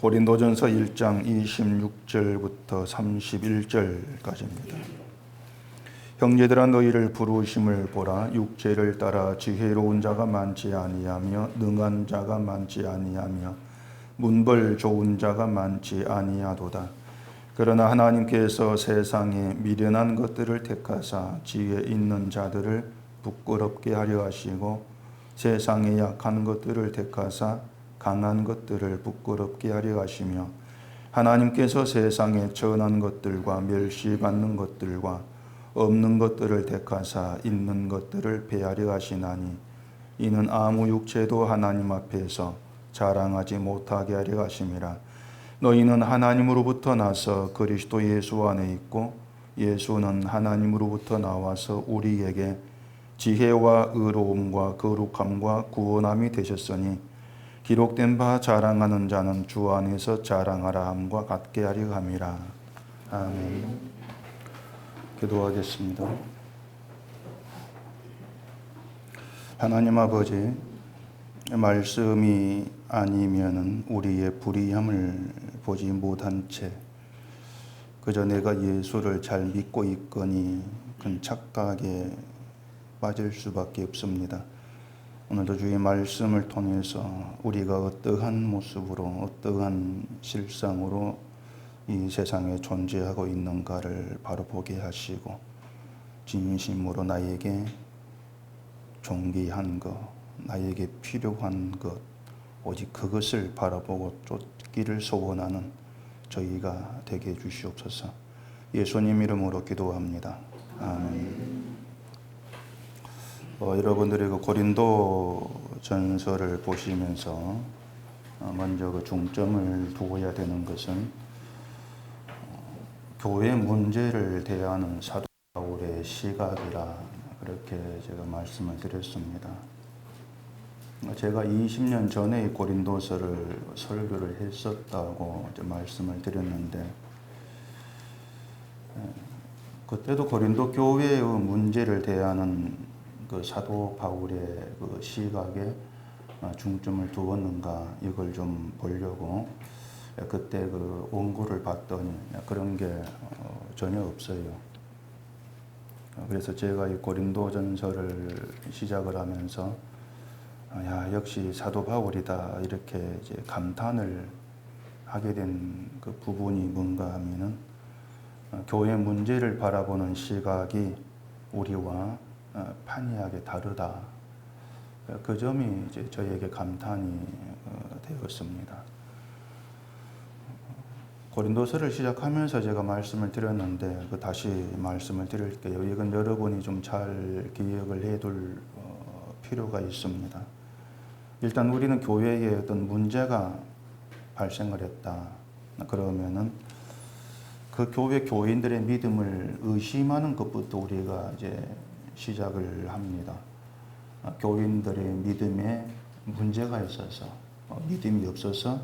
고린도전서 1장 26절부터 31절까지입니다. 형제들아 너희를 부르심을 보라. 육체를 따라 지혜로운 자가 많지 아니하며 능한 자가 많지 아니하며 문벌 좋은 자가 많지 아니하도다. 그러나 하나님께서 세상에 미련한 것들을 택하사 지혜 있는 자들을 부끄럽게 하려 하시고 세상에 약한 것들을 택하사 강한 것들을 부끄럽게 하려 하시며 하나님께서 세상에 천한 것들과 멸시받는 것들과 없는 것들을 택하사 있는 것들을 패하려 하시나니 이는 아무 육체도 하나님 앞에서 자랑하지 못하게 하려 하심이라. 너희는 하나님으로부터 나서 그리스도 예수 안에 있고 예수는 하나님으로부터 나와서 우리에게 지혜와 의로움과 거룩함과 구원함이 되셨으니 기록된 바 자랑하는 자는 주 안에서 자랑하라 함과 같게 하려 함이라. 아멘. 기도하겠습니다. 하나님 아버지, 말씀이 아니면은 우리의 불의함을 보지 못한 채 그저 내가 예수를 잘 믿고 있거니 큰 착각에 빠질 수밖에 없습니다. 오늘도 주의 말씀을 통해서 우리가 어떠한 모습으로 어떠한 실상으로 이 세상에 존재하고 있는가를 바로 보게 하시고 진심으로 나에게 존귀한 것, 나에게 필요한 것, 오직 그것을 바라보고 쫓기를 소원하는 저희가 되게 해주시옵소서. 예수님 이름으로 기도합니다. 아멘. 여러분들이 그 고린도 전서를 보시면서 먼저 그 중점을 두어야 되는 것은 교회 문제를 대하는 사도 바울의 시각이라 그렇게 제가 말씀을 드렸습니다. 제가 20년 전에 고린도서를 설교를 했었다고 말씀을 드렸는데 그때도 고린도 교회의 문제를 대하는 그 사도 바울의 그 시각에 중점을 두었는가 이걸 좀 보려고 그때 그 원고를 봤더니 그런 게 전혀 없어요. 그래서 제가 이 고린도전서를 시작을 하면서 역시 사도 바울이다 이렇게 이제 감탄을 하게 된 그 부분이 뭔가 하면은 교회 문제를 바라보는 시각이 우리와 판이하게 다르다. 그 점이 이제 저에게 감탄이 되었습니다. 고린도서를 시작하면서 제가 말씀을 드렸는데 다시 말씀을 드릴게요. 이건 여러분이 좀 잘 기억을 해둘 필요가 있습니다. 일단 우리는 교회에 어떤 문제가 발생을 했다. 그러면은 그 교회 교인들의 믿음을 의심하는 것부터 우리가 이제 시작을 합니다. 교인들의 믿음에 문제가 있어서 믿음이 없어서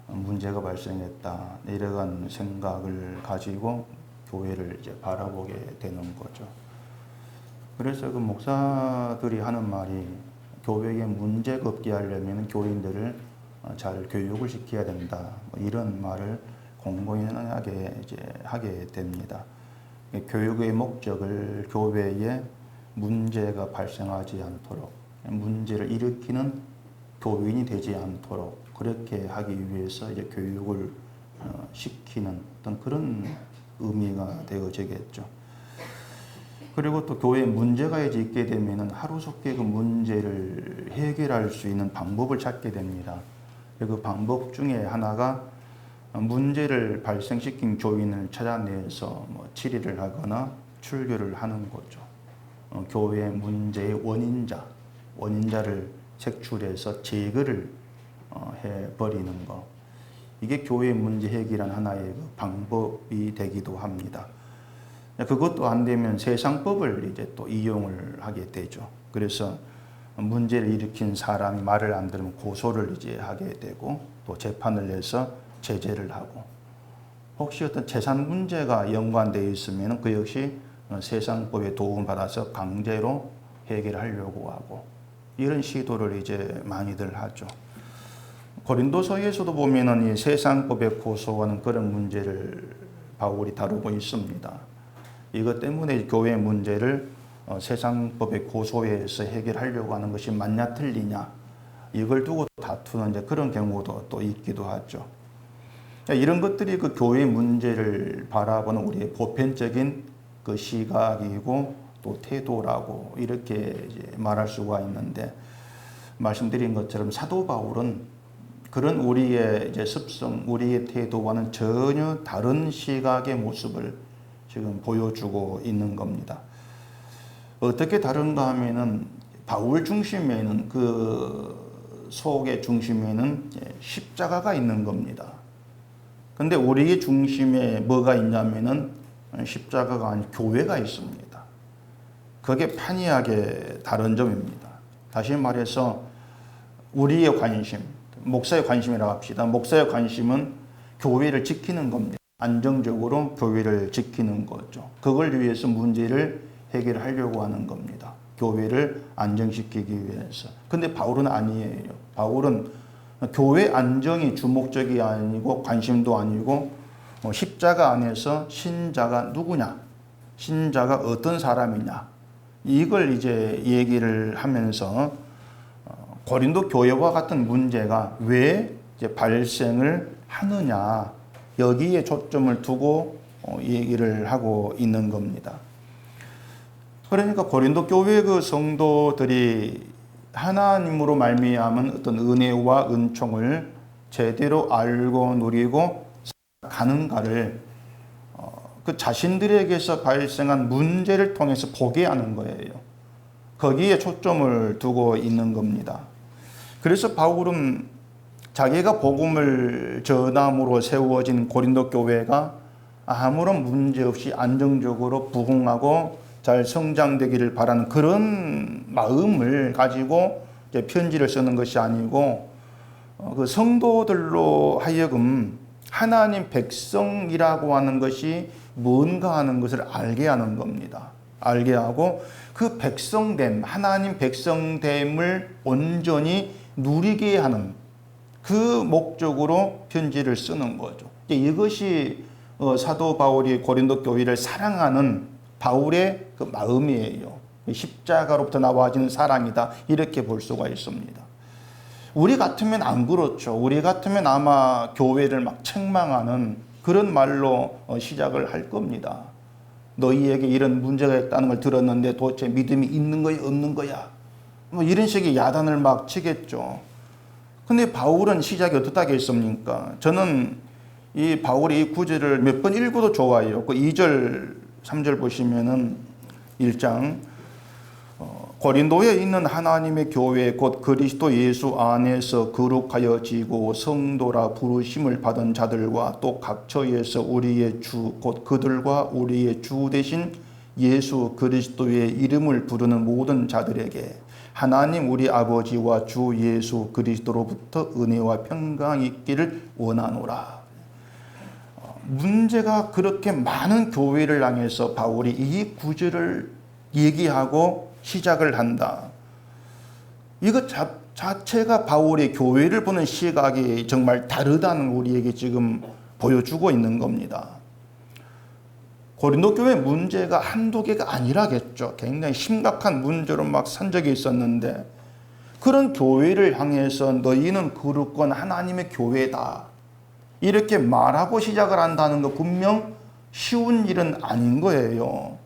문제가 발생했다. 이러한 생각을 가지고 교회를 이제 바라보게 되는 거죠. 그래서 그 목사들이 하는 말이 교회에 문제가 없게 하려면 교인들을 잘 교육을 시켜야 된다. 이런 말을 공공연하게 이제 하게 됩니다. 교육의 목적을 교회에 문제가 발생하지 않도록, 문제를 일으키는 교인이 되지 않도록 그렇게 하기 위해서 이제 교육을 시키는 어떤 그런 의미가 되어지겠죠. 그리고 또 교회에 문제가 이제 있게 되면은 하루속히 그 문제를 해결할 수 있는 방법을 찾게 됩니다. 그 방법 중에 하나가 문제를 발생시킨 교인을 찾아내서 치리를 하거나 출교를 하는 거죠. 교회 문제의 원인자를 색출해서 제거를 해버리는 거. 이게 교회 문제 해결한 하나의 그 방법이 되기도 합니다. 그것도 안 되면 세상법을 이제 또 이용을 하게 되죠. 그래서 문제를 일으킨 사람이 말을 안 들으면 고소를 이제 하게 되고 또 재판을 내서 제재를 하고 혹시 어떤 재산 문제가 연관되어 있으면 그 역시 세상법에 도움받아서 강제로 해결하려고 하고 이런 시도를 이제 많이들 하죠. 고린도서에서도 보면은 이 세상법에 고소하는 그런 문제를 바울이 다루고 있습니다. 이것 때문에 교회 문제를 세상법의 고소해서 해결하려고 하는 것이 맞냐 틀리냐 이걸 두고 다투는 이제 그런 경우도 또 있기도 하죠. 이런 것들이 그 교회 문제를 바라보는 우리의 보편적인 그 시각이고 또 태도라고 이렇게 이제 말할 수가 있는데, 말씀드린 것처럼 사도 바울은 그런 우리의 이제 습성, 우리의 태도와는 전혀 다른 시각의 모습을 지금 보여주고 있는 겁니다. 어떻게 다른가 하면은 바울 중심에는 그 속의 중심에는 십자가가 있는 겁니다. 근데 우리의 중심에 뭐가 있냐면은 십자가가 아닌 교회가 있습니다. 그게 판이하게 다른 점입니다. 다시 말해서 우리의 관심, 목사의 관심이라고 합시다. 목사의 관심은 교회를 지키는 겁니다. 안정적으로 교회를 지키는 거죠. 그걸 위해서 문제를 해결하려고 하는 겁니다. 교회를 안정시키기 위해서. 근데 바울은 아니에요. 바울은 교회 안정이 주목적이 아니고 관심도 아니고 십자가 안에서 신자가 누구냐, 신자가 어떤 사람이냐, 이걸 이제 얘기를 하면서 고린도 교회와 같은 문제가 왜 이제 발생을 하느냐, 여기에 초점을 두고 얘기를 하고 있는 겁니다. 그러니까 고린도 교회 그 성도들이 하나님으로 말미암은 어떤 은혜와 은총을 제대로 알고 누리고 가는가를 그 자신들에게서 발생한 문제를 통해서 보게 하는 거예요. 거기에 초점을 두고 있는 겁니다. 그래서 바울은 자기가 복음을 전함으로 세워진 고린도 교회가 아무런 문제 없이 안정적으로 부흥하고 잘 성장되기를 바라는 그런 마음을 가지고 이제 편지를 쓰는 것이 아니고 그 성도들로 하여금 하나님 백성이라고 하는 것이 뭔가 하는 것을 알게 하는 겁니다. 알게 하고 그 백성됨, 하나님 백성됨을 온전히 누리게 하는 그 목적으로 편지를 쓰는 거죠. 이것이 사도 바울이 고린도 교회를 사랑하는 바울의 그 마음이에요. 십자가로부터 나와지는 사랑이다, 이렇게 볼 수가 있습니다. 우리 같으면 안 그렇죠. 우리 같으면 아마 교회를 막 책망하는 그런 말로 시작을 할 겁니다. 너희에게 이런 문제가 있다는 걸 들었는데 도대체 믿음이 있는 거야 없는 거야, 뭐 이런 식의 야단을 막 치겠죠. 근데 바울은 시작이 어떻다겠습니까? 저는 이 바울이 이 구절을 몇 번 읽어도 좋아요. 그 2절 3절 보시면은 1장 고린도에 있는 하나님의 교회 곧 그리스도 예수 안에서 거룩하여지고 성도라 부르심을 받은 자들과 또 각처에서 우리의 주 곧 그들과 우리의 주 되신 예수 그리스도의 이름을 부르는 모든 자들에게 하나님 우리 아버지와 주 예수 그리스도로부터 은혜와 평강이 있기를 원하노라. 문제가 그렇게 많은 교회를 향해서 바울이 이 구절을 얘기하고 시작을 한다. 이것 자체가 바울이 교회를 보는 시각이 정말 다르다는 우리에게 지금 보여주고 있는 겁니다. 고린도 교회 문제가 한두 개가 아니라겠죠. 굉장히 심각한 문제로 막 산 적이 있었는데, 그런 교회를 향해서 너희는 거룩한 하나님의 교회다, 이렇게 말하고 시작을 한다는 거 분명 쉬운 일은 아닌 거예요.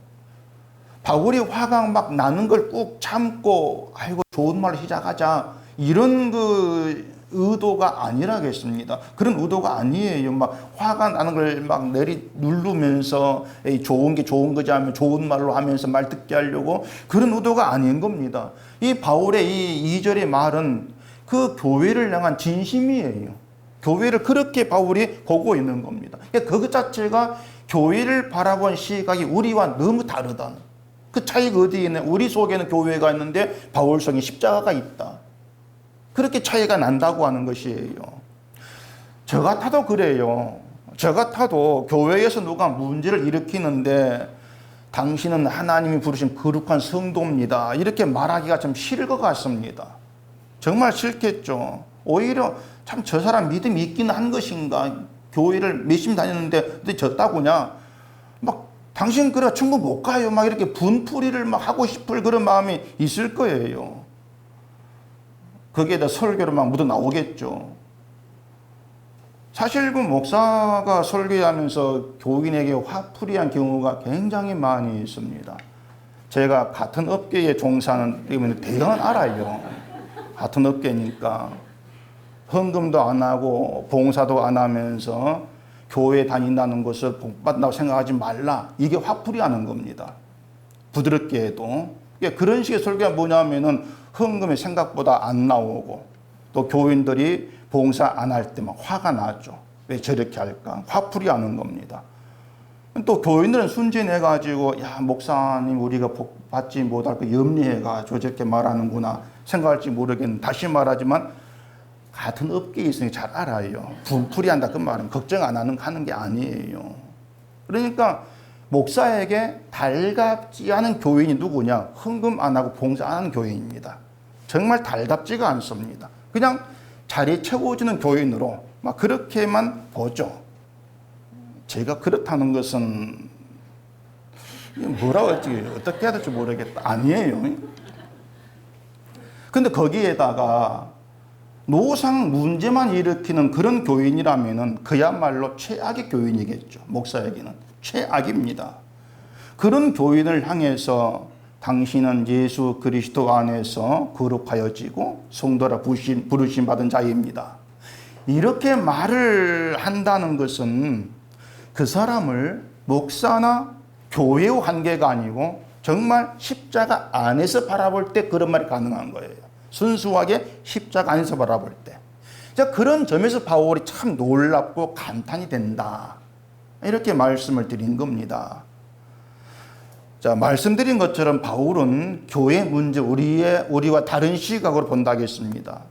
바울이 화가 막 나는 걸 꾹 참고 아이고 좋은 말로 시작하자, 이런 그 의도가 아니라겠습니다. 그런 의도가 아니에요. 막 화가 나는 걸 막 누르면서 에이 좋은 게 좋은 거지 하면 좋은 말로 하면서 말 듣게 하려고, 그런 의도가 아닌 겁니다. 이 바울의 이 2절의 말은 그 교회를 향한 진심이에요. 교회를 그렇게 바울이 보고 있는 겁니다. 그것 자체가 교회를 바라본 시각이 우리와 너무 다르다. 그 차이가 어디에 있냐? 우리 속에는 교회가 있는데 바울 속에 십자가가 있다. 그렇게 차이가 난다고 하는 것이에요. 저 같아도 그래요. 저 같아도 교회에서 누가 문제를 일으키는데 당신은 하나님이 부르신 거룩한 성도입니다, 이렇게 말하기가 좀 싫을 것 같습니다. 정말 싫겠죠. 오히려 참 저 사람 믿음이 있긴 한 것인가, 교회를 몇십 다녔는데 졌다고냐, 막 당신 그래 천국 못 가요, 막 이렇게 분풀이를 막 하고 싶을 그런 마음이 있을 거예요. 거기에다 설교로 막 묻어 나오겠죠. 사실 그 목사가 설교하면서 교인에게 화풀이한 경우가 굉장히 많이 있습니다. 제가 같은 업계에 종사하는 대강은 알아요. 같은 업계니까 헌금도 안 하고 봉사도 안 하면서 교회 다닌다는 것을 복받는다고 생각하지 말라. 이게 화풀이하는 겁니다. 부드럽게 해도. 그런 식의 설교가 뭐냐면은 헌금이 생각보다 안 나오고 또 교인들이 봉사 안 할 때 막 화가 나죠. 왜 저렇게 할까? 화풀이하는 겁니다. 또 교인들은 순진해가지고 야 목사님 우리가 복 받지 못할 거 염려해가지고 저렇게 말하는구나 생각할지 모르겠는데, 다시 말하지만 같은 업계에 있으니 잘 알아요. 분풀이한다 그 말은 걱정 안 하는 게 아니에요. 그러니까 목사에게 달갑지 않은 교인이 누구냐? 헌금 안 하고 봉사 안 하는 교인입니다. 정말 달갑지가 않습니다. 그냥 자리 채워주는 교인으로 막 그렇게만 보죠. 제가 그렇다는 것은 뭐라고 할지 어떻게 해야 될지 모르겠다. 아니에요. 근데 거기에다가 노상 문제만 일으키는 그런 교인이라면은 그야말로 최악의 교인이겠죠. 목사에게는 최악입니다. 그런 교인을 향해서 당신은 예수 그리스도 안에서 거룩하여지고 성도라 부르심 받은 자입니다. 이렇게 말을 한다는 것은 그 사람을 목사나 교회의 관계가 아니고 정말 십자가 안에서 바라볼 때 그런 말이 가능한 거예요. 순수하게 십자가 안에서 바라볼 때. 자, 그런 점에서 바울이 참 놀랍고 감탄이 된다. 이렇게 말씀을 드린 겁니다. 자, 말씀드린 것처럼 바울은 교회 문제, 우리와 다른 시각으로 본다 하겠습니다.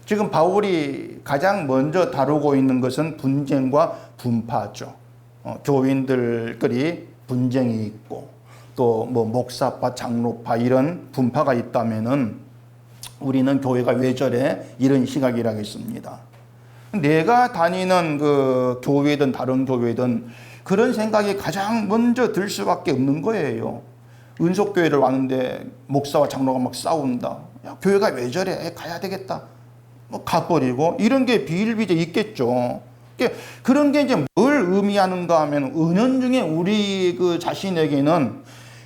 지금 바울이 가장 먼저 다루고 있는 것은 분쟁과 분파죠. 교인들끼리 분쟁이 있고 또 뭐 목사파, 장로파 이런 분파가 있다면은 우리는 교회가 왜 저래? 이런 시각이라겠습니다. 내가 다니는 그 교회든 다른 교회든 그런 생각이 가장 먼저 들 수밖에 없는 거예요. 은속교회를 왔는데 목사와 장로가 막 싸운다. 야, 교회가 왜 저래? 가야 되겠다. 뭐 가버리고 이런 게 비일비재 있겠죠. 그런 게 이제 뭘 의미하는가 하면 은연중에 우리 그 자신에게는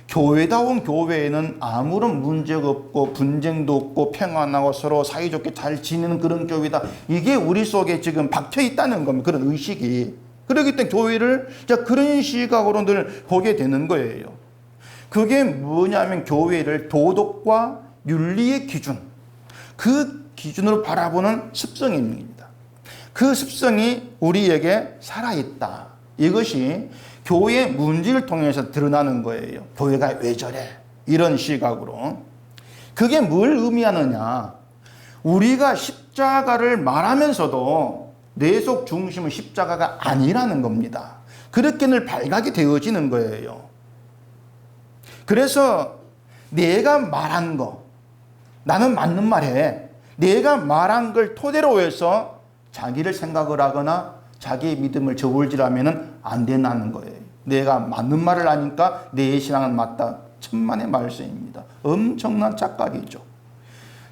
교회다운 교회에는 아무런 문제가 없고 분쟁도 없고 평안하고 서로 사이좋게 잘 지내는 그런 교회다. 이게 우리 속에 지금 박혀 있다는 겁니다. 그런 의식이. 그렇기 때문에 교회를 그런 시각으로 늘 보게 되는 거예요. 그게 뭐냐면 교회를 도덕과 윤리의 기준, 그 기준으로 바라보는 습성입니다. 그 습성이 우리에게 살아있다. 이것이 교회 문제를 통해서 드러나는 거예요. 교회가 왜 저래? 이런 시각으로. 그게 뭘 의미하느냐? 우리가 십자가를 말하면서도 내 속 중심은 십자가가 아니라는 겁니다. 그렇게 늘 발각이 되어지는 거예요. 그래서 내가 말한 거, 나는 맞는 말 해. 내가 말한 걸 토대로 해서 자기를 생각을 하거나 자기의 믿음을 저울질하면 안 된다는 거예요. 내가 맞는 말을 하니까 내 신앙은 맞다. 천만의 말씀입니다. 엄청난 착각이죠.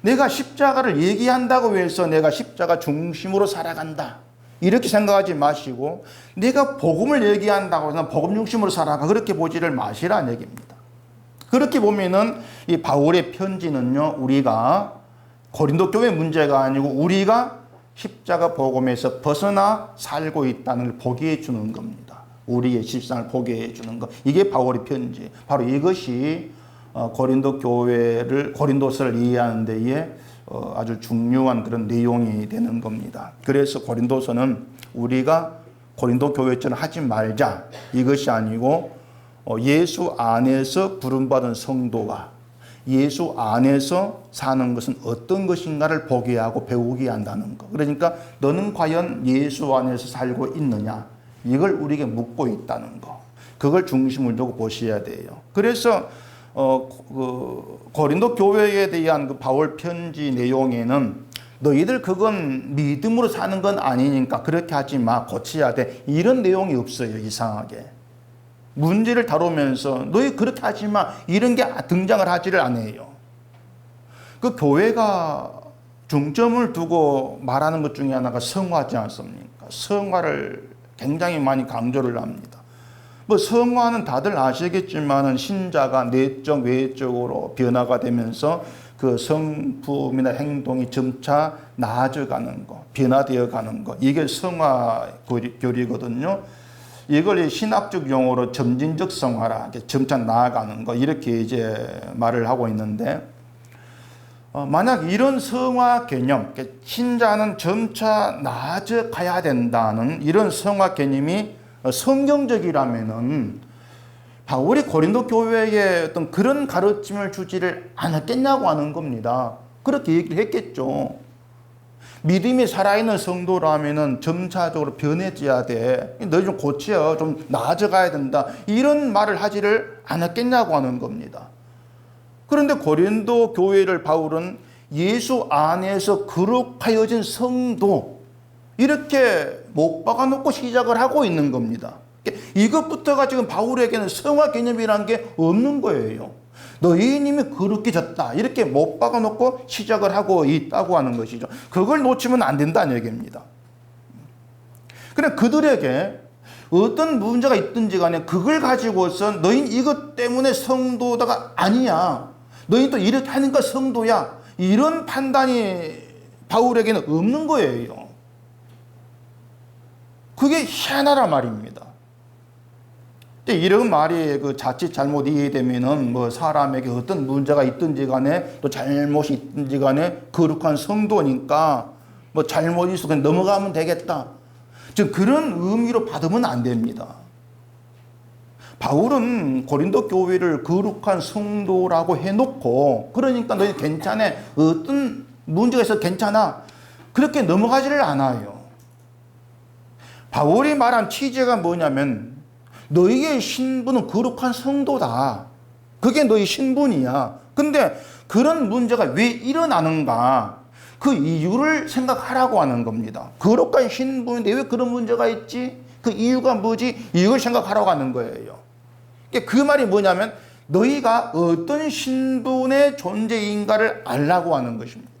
내가 십자가를 얘기한다고 해서 내가 십자가 중심으로 살아간다. 이렇게 생각하지 마시고 내가 복음을 얘기한다고 해서 복음 중심으로 살아가. 그렇게 보지를 마시라는 얘기입니다. 그렇게 보면은 이 바울의 편지는요, 우리가 고린도 교회 문제가 아니고 우리가 십자가 복음에서 벗어나 살고 있다는 걸 보게 해주는 겁니다. 우리의 실상을 보게 해주는 것. 이게 바울의 편지. 바로 이것이 고린도서를 이해하는 데에 아주 중요한 그런 내용이 되는 겁니다. 그래서 고린도서는 우리가 고린도 교회처럼 하지 말자. 이것이 아니고 예수 안에서 부름받은 성도가 예수 안에서 사는 것은 어떤 것인가를 보게 하고 배우게 한다는 것. 그러니까 너는 과연 예수 안에서 살고 있느냐? 이걸 우리에게 묻고 있다는 것. 그걸 중심을 두고 보셔야 돼요. 그래서 고린도 교회에 대한 그 바울 편지 내용에는 너희들 그건 믿음으로 사는 건 아니니까 그렇게 하지 마. 고쳐야 돼. 이런 내용이 없어요. 이상하게. 문제를 다루면서 너희 그렇게 하지 마. 이런 게 등장을 하지를 않아요. 그 교회가 중점을 두고 말하는 것 중에 하나가 성화지 않습니까? 성화를 굉장히 많이 강조를 합니다. 뭐 성화는 다들 아시겠지만은 신자가 내적 외적으로 변화가 되면서 그 성품이나 행동이 점차 나아져가는 거, 변화되어 가는 거, 이게 성화 교리거든요. 이걸 신학적 용어로 점진적 성화라, 점차 나아가는 거, 이렇게 이제 말을 하고 있는데, 만약 이런 성화 개념, 신자는 점차 나아져 가야 된다는 이런 성화 개념이 성경적이라면은 바울이 고린도 교회에 어떤 그런 가르침을 주지를 않았겠냐고 하는 겁니다. 그렇게 얘기를 했겠죠. 믿음이 살아있는 성도라면은 점차적으로 변해져야 돼. 너희 좀 고쳐, 좀 나아져 가야 된다. 이런 말을 하지를 않았겠냐고 하는 겁니다. 그런데 고린도 교회를 바울은 예수 안에서 거룩하여진 성도, 이렇게 못 박아놓고 시작을 하고 있는 겁니다. 이것부터가 지금 바울에게는 성화 개념이라는 게 없는 거예요. 너희님이 거룩해졌다, 이렇게 못 박아놓고 시작을 하고 있다고 하는 것이죠. 그걸 놓치면 안 된다는 얘기입니다. 그래, 그들에게 어떤 문제가 있든지 간에 그걸 가지고서 너희는 이것 때문에 성도다가 아니야, 너희 또 이렇게 하니까 성도야, 이런 판단이 바울에게는 없는 거예요. 그게 희한하란 말입니다. 이런 말이 그 자칫 잘못 이해되면은 뭐 사람에게 어떤 문제가 있든지 간에 또 잘못이 있든지 간에 거룩한 성도니까 뭐 잘못이 있어 그냥 넘어가면 되겠다, 즉 그런 의미로 받으면 안 됩니다. 바울은 고린도 교회를 거룩한 성도라고 해놓고, 그러니까 너희 괜찮아, 어떤 문제가 있어도 괜찮아, 그렇게 넘어가지를 않아요. 바울이 말한 취지가 뭐냐면 너희의 신분은 거룩한 성도다. 그게 너희 신분이야. 근데 그런 문제가 왜 일어나는가, 그 이유를 생각하라고 하는 겁니다. 거룩한 신분인데 왜 그런 문제가 있지? 그 이유가 뭐지? 이걸 생각하라고 하는 거예요. 그 말이 뭐냐면 너희가 어떤 신분의 존재인가를 알라고 하는 것입니다.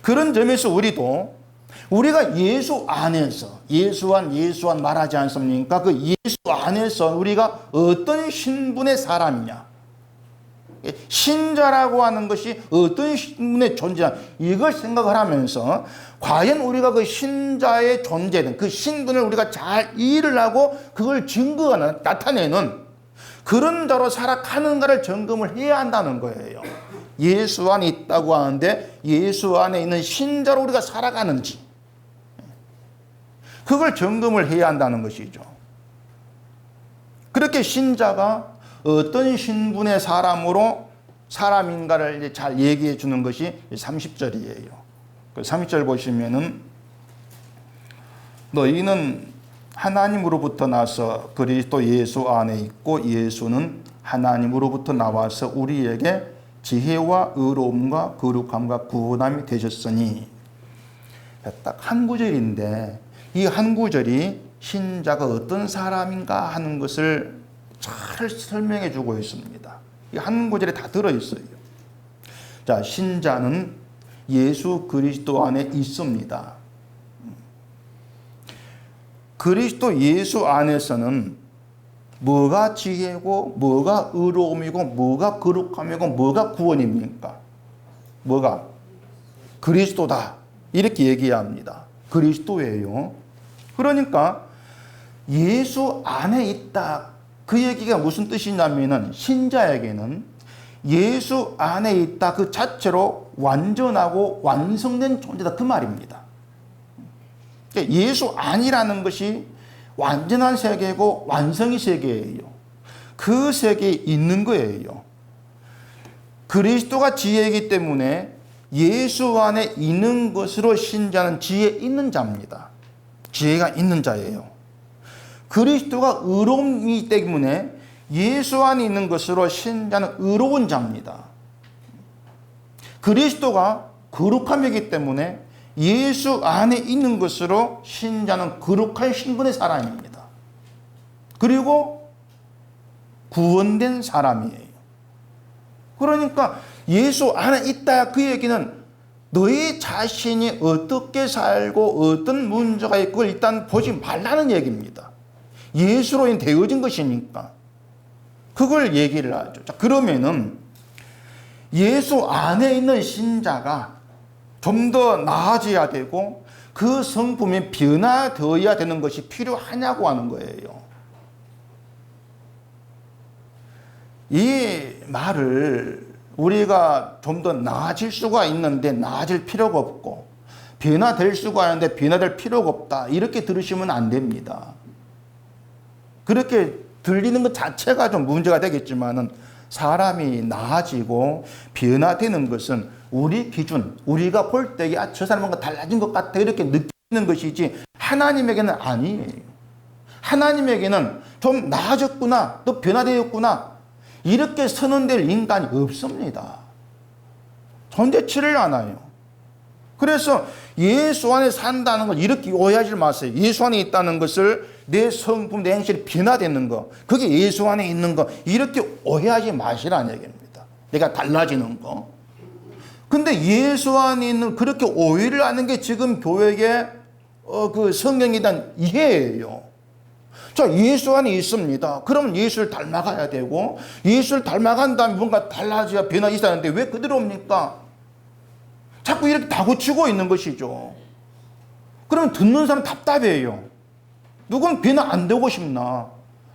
그런 점에서 우리가 예수 안에서, 예수한 말하지 않습니까? 그 예수 안에서 우리가 어떤 신분의 사람이냐, 신자라고 하는 것이 어떤 신분의 존재냐, 이걸 생각을 하면서 과연 우리가 그 신자의 존재는, 그 신분을 우리가 잘 이해를 하고 그걸 증거하는, 나타내는 그런 자로 살아가는가를 점검을 해야 한다는 거예요. 예수 안에 있다고 하는데 예수 안에 있는 신자로 우리가 살아가는지, 그걸 점검을 해야 한다는 것이죠. 그렇게 신자가 어떤 신분의 사람인가를 잘 얘기해 주는 것이 30절이에요. 그 30절 보시면은 너희는 하나님으로부터 나서 그리스도 예수 안에 있고 예수는 하나님으로부터 나와서 우리에게 지혜와 의로움과 거룩함과 구원함이 되셨으니, 딱 한 구절인데 이 한 구절이 신자가 어떤 사람인가 하는 것을 잘 설명해 주고 있습니다. 이 한 구절에 다 들어있어요. 자, 신자는 예수 그리스도 안에 있습니다. 그리스도 예수 안에서는 뭐가 지혜고 뭐가 의로움이고 뭐가 거룩함이고 뭐가 구원입니까? 뭐가? 그리스도다, 이렇게 얘기해야 합니다. 그리스도예요. 그러니까 예수 안에 있다, 그 얘기가 무슨 뜻이냐면은 신자에게는 예수 안에 있다 그 자체로 완전하고 완성된 존재다, 그 말입니다. 예수 안이라는 것이 완전한 세계고 완성의 세계예요. 그 세계에 있는 거예요. 그리스도가 지혜이기 때문에 예수 안에 있는 것으로 신자는 지혜 있는 자입니다. 지혜가 있는 자예요. 그리스도가 의로움이기 때문에 예수 안에 있는 것으로 신자는 의로운 자입니다. 그리스도가 거룩함이기 때문에 예수 안에 있는 것으로 신자는 거룩한 신분의 사람입니다. 그리고 구원된 사람이에요. 그러니까 예수 안에 있다, 그 얘기는 너희 자신이 어떻게 살고 어떤 문제가 있고 그걸 일단 보지 말라는 얘기입니다. 예수로 인해 되어진 것이니까 그걸 얘기를 하죠. 자, 그러면은 예수 안에 있는 신자가 좀 더 나아져야 되고 그 성품이 변화되어야 되는 것이 필요하냐고 하는 거예요. 이 말을 우리가 좀 더 나아질 수가 있는데 나아질 필요가 없고 변화될 수가 있는데 변화될 필요가 없다, 이렇게 들으시면 안 됩니다. 그렇게 들리는 것 자체가 좀 문제가 되겠지만은 사람이 나아지고 변화되는 것은 우리 기준, 우리가 볼 때 저 사람은 뭔가 달라진 것 같아 이렇게 느끼는 것이지 하나님에게는 아니에요. 하나님에게는 좀 나아졌구나, 또 변화되었구나, 이렇게 선언될 인간이 없습니다. 존재치를 않아요. 그래서 예수 안에 산다는 걸 이렇게 오해하지 마세요. 예수 안에 있다는 것을 내 성품, 내 행실이 변화되는 거, 그게 예수 안에 있는 거, 이렇게 오해하지 마시라는 얘기입니다. 내가 달라지는 거. 근데 예수 안에 있는, 그렇게 오해를 하는 게 지금 교회의 그 성경에 대한 이해예요. 자, 예수 안에 있습니다. 그러면 예수를 닮아가야 되고, 예수를 닮아간다면 뭔가 달라져야 변화 있어야 하는데 왜 그대로 옵니까? 자꾸 이렇게 다구치고 있는 것이죠. 그러면 듣는 사람 답답해요. 누군 변화 안 되고 싶나?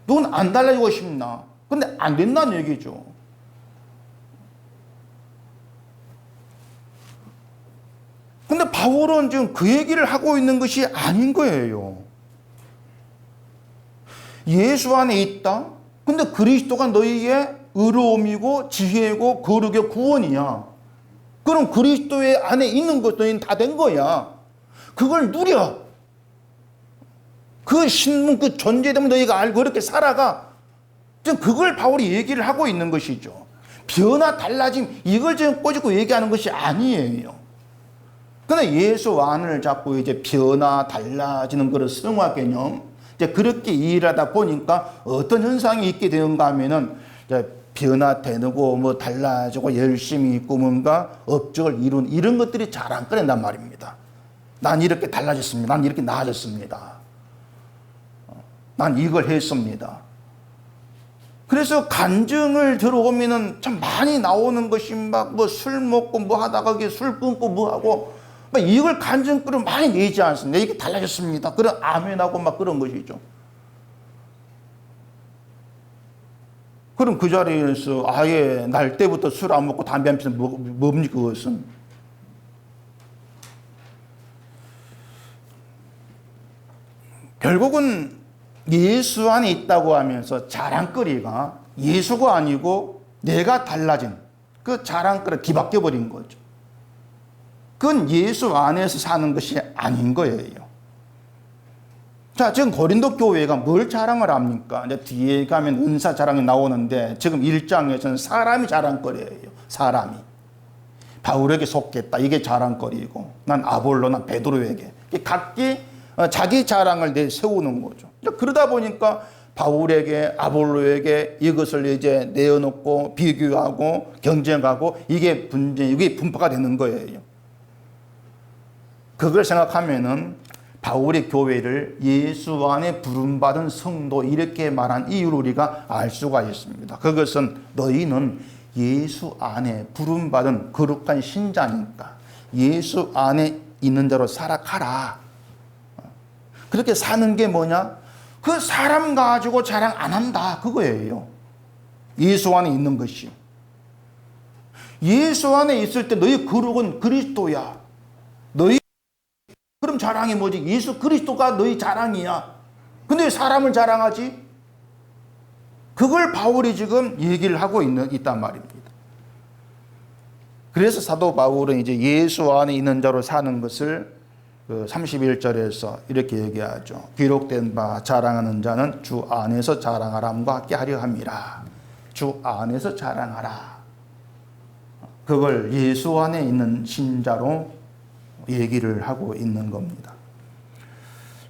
누군 안 달라지고 싶나? 근데 안 된다는 얘기죠. 근데 바울은 지금 그 얘기를 하고 있는 것이 아닌 거예요. 예수 안에 있다? 근데 그리스도가 너희의 의로움이고 지혜고 거룩의 구원이야. 그럼 그리스도의 안에 있는 것 너희는 다 된 거야. 그걸 누려. 그 신분, 그 존재됨을 너희가 알고 그렇게 살아가. 지금 그걸 바울이 얘기를 하고 있는 것이죠. 변화, 달라짐, 이걸 지금 꼬집고 얘기하는 것이 아니에요. 근데 예수 안을 잡고 이제 변화, 달라지는 그런 성화 개념, 이제 그렇게 이해를 하다 보니까 어떤 현상이 있게 되는가 하면은 이제 변화되고 뭐 달라지고 열심히 있고 뭔가 업적을 이룬 이런 것들이 잘 안 꺼낸단 말입니다. 난 이렇게 달라졌습니다. 난 이렇게 나아졌습니다. 난 이걸 했습니다. 그래서 간증을 들어오면은 참 많이 나오는 것이 막 뭐 술 먹고 뭐 하다가 술 끊고 뭐 하고 막 이걸 간증글을 많이 내지 않습니다. 이게 달라졌습니다. 그런 아멘하고 막 그런 것이죠. 그럼 그 자리에서 아예 날 때부터 술 안 먹고 담배 안 피면 뭡니까 그것은? 결국은 예수 안에 있다고 하면서 자랑거리가 예수가 아니고 내가 달라진 그 자랑거리가 뒤바뀌어 버린 거죠. 그건 예수 안에서 사는 것이 아닌 거예요. 자, 지금 고린도 교회가 뭘 자랑을 합니까? 이제 뒤에 가면 은사 자랑이 나오는데 지금 1장에서는 사람이 자랑거리예요. 사람이. 바울에게 속했다. 이게 자랑거리고 난 아볼로, 난 베드로에게. 각기 자기 자랑을 내세우는 거죠. 그러다 보니까 바울에게, 아볼로에게 이것을 이제 내어놓고 비교하고 경쟁하고 이게 분쟁, 이게 분파가 되는 거예요. 그걸 생각하면은 바울의 교회를 예수 안에 부름받은 성도 이렇게 말한 이유를 우리가 알 수가 있습니다. 그것은 너희는 예수 안에 부름받은 거룩한 신자니까 예수 안에 있는 대로 살아가라. 그렇게 사는 게 뭐냐? 그 사람 가지고 자랑 안 한다. 그거예요. 예수 안에 있는 것이. 예수 안에 있을 때 너희 거룩은 그리스도야. 너희 그럼 자랑이 뭐지? 예수 그리스도가 너희 자랑이야. 근데 왜 사람을 자랑하지? 그걸 바울이 지금 얘기를 하고 있단 말입니다. 그래서 사도 바울은 이제 예수 안에 있는 자로 사는 것을 31절에서 이렇게 얘기하죠. 기록된 바 자랑하는 자는 주 안에서 자랑하람과 같게 하려 함이라. 주 안에서 자랑하라. 그걸 예수 안에 있는 신자로 얘기를 하고 있는 겁니다.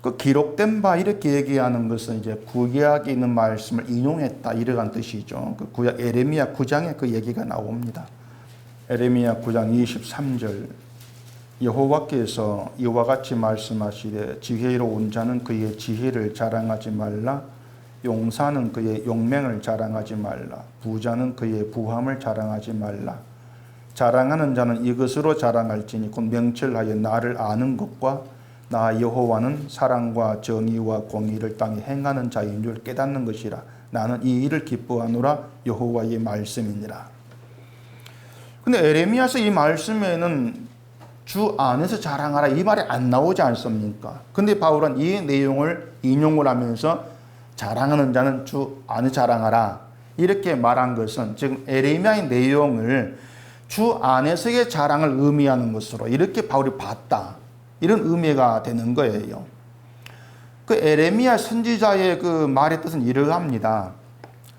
그 기록된 바 이렇게 얘기하는 것은 이제 구약에 있는 말씀을 인용했다 이러한 뜻이죠. 그 구약 에레미야 9장에 그 얘기가 나옵니다. 에레미야 9장 23절 여호와께서 이와 같이 말씀하시되 지혜로 온 자는 그의 지혜를 자랑하지 말라. 용사는 그의 용맹을 자랑하지 말라. 부자는 그의 부함을 자랑하지 말라. 자랑하는 자는 이것으로 자랑할지니 곧 명철하여 나를 아는 것과 나 여호와는 사랑과 정의와 공의를 땅에 행하는 자인 줄 깨닫는 것이라. 나는 이 일을 기뻐하노라. 여호와의 말씀이니라. 근데 에레미야서 이 말씀에는 주 안에서 자랑하라 이 말이 안 나오지 않습니까? 근데 바울은 이 내용을 인용을 하면서 자랑하는 자는 주 안에 자랑하라 이렇게 말한 것은 지금 에레미야의 내용을 주 안에서의 자랑을 의미하는 것으로 이렇게 바울이 봤다 이런 의미가 되는 거예요. 그 에레미야 선지자의 그 말의 뜻은 이러합니다.